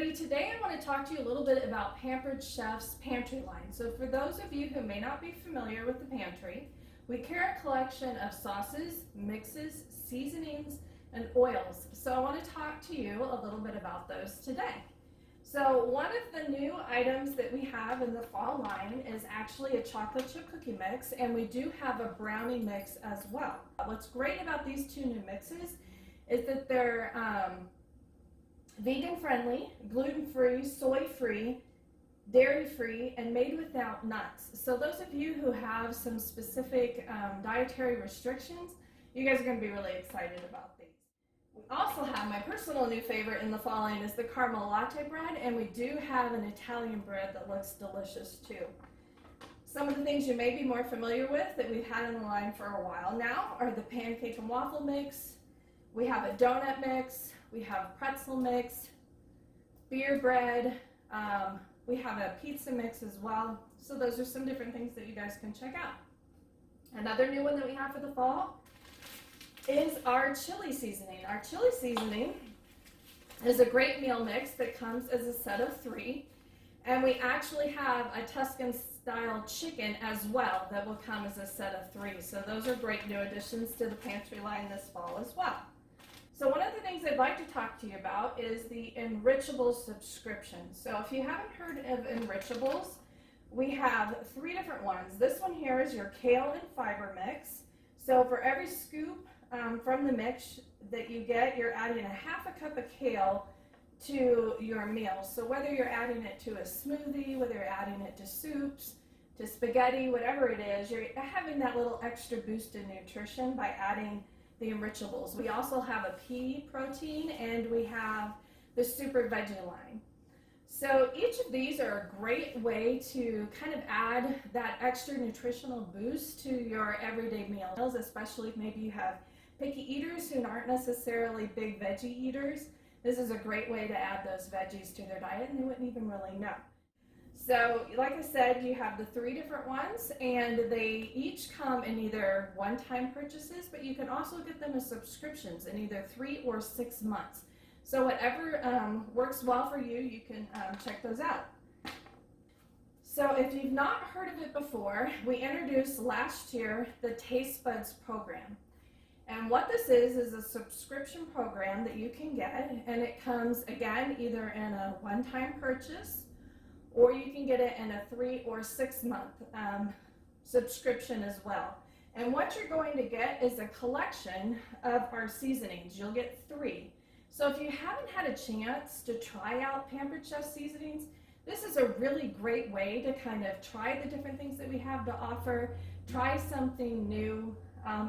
everybody, today I want to talk to you a little bit about Pampered Chef's Pantry line. So for those of you who may not be familiar with the Pantry, we carry a collection of sauces, mixes, seasonings, and oils. So I want to talk to you a little bit about those today. So one of the new items that we have in the fall line is actually a chocolate chip cookie mix, and we do have a brownie mix as well. What's great about these two new mixes is that they're vegan friendly, gluten-free, soy-free, dairy-free, and made without nuts. So those of you who have some specific dietary restrictions, you guys are going to be really excited about these. We also have my personal new favorite in the fall line is the caramel latte bread, and we do have an Italian bread that looks delicious too. Some of the things you may be more familiar with that we've had in the line for a while now are the pancake and waffle mix. We have a donut mix, we have pretzel mix, beer bread, we have a pizza mix as well. So those are some different things that you guys can check out. Another new one that we have for the fall is our chili seasoning. Our chili seasoning is a great meal mix that comes as a set of 3. And we actually have a Tuscan style chicken as well that will come as a set of 3. So those are great new additions to the pantry line this fall as well. So one of the things I'd like to talk to you about is the Enrichable Subscription. So if you haven't heard of Enrichables, we have 3 different ones. This one here is your kale and fiber mix. So for every scoop from the mix that you get, you're adding a half a cup of kale to your meal. So whether you're adding it to a smoothie, whether you're adding it to soups, to spaghetti, whatever it is, you're having that little extra boost in nutrition by adding the Enrichables. We also have a pea protein, and we have the super veggie line. So each of these are a great way to kind of add that extra nutritional boost to your everyday meals, especially if maybe you have picky eaters who aren't necessarily big veggie eaters. This is a great way to add those veggies to their diet, and they wouldn't even really know. So like I said, you have the 3 different ones, and they each come in either one-time purchases, but you can also get them as subscriptions in either 3 or 6 months. So whatever works well for you, you can check those out. So if you've not heard of it before, we introduced last year the Taste Buds program. And what this is a subscription program that you can get, and it comes again either in a one-time purchase, or you can get it in a 3 or 6 month subscription as well. And what you're going to get is a collection of our seasonings. You'll get 3. So if you haven't had a chance to try out Pampered Chef seasonings, this is a really great way to kind of try the different things that we have to offer, try something new,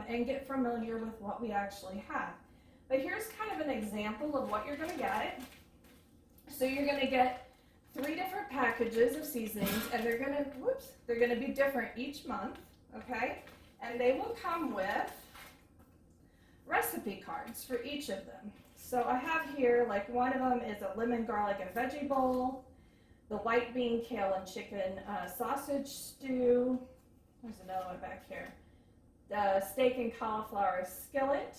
and get familiar with what we actually have. But here's kind of an example of what you're going to get. So you're going to get 3 different packages of seasonings, and they're going to be different each month, okay? And they will come with recipe cards for each of them. So I have here, like one of them is a lemon, garlic, and veggie bowl, the white bean, kale, and chicken sausage stew. There's another one back here. The steak and cauliflower skillet.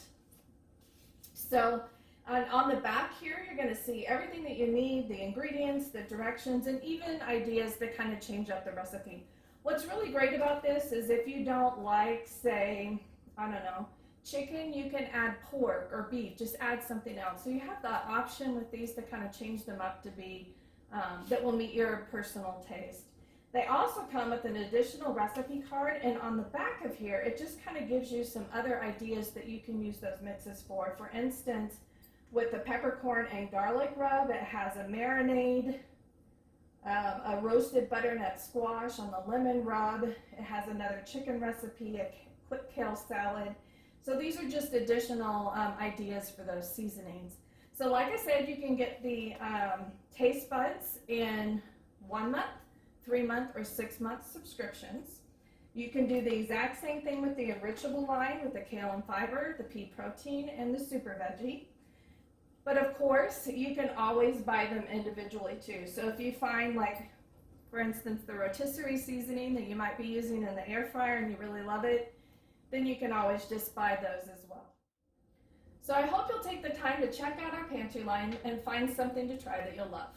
So on the back here, you're going to see everything that you need, the ingredients, the directions, and even ideas that kind of change up the recipe. What's really great about this is if you don't like, say, I don't know, chicken, you can add pork or beef, just add something else. So you have the option with these to kind of change them up to be, that will meet your personal taste. They also come with an additional recipe card, and on the back of here, it just kind of gives you some other ideas that you can use those mixes for. For instance, with the peppercorn and garlic rub, it has a marinade, a roasted butternut squash on the lemon rub. It has another chicken recipe, a quick kale salad. So these are just additional ideas for those seasonings. So like I said, you can get the Taste Buds in 1 month, 3 month, or 6 month subscriptions. You can do the exact same thing with the Enrichable line with the kale and fiber, the pea protein, and the super veggie. But of course, you can always buy them individually too. So if you find, like, for instance, the rotisserie seasoning that you might be using in the air fryer and you really love it, then you can always just buy those as well. So I hope you'll take take the time to check out our pantry line and find something to try that you'll love.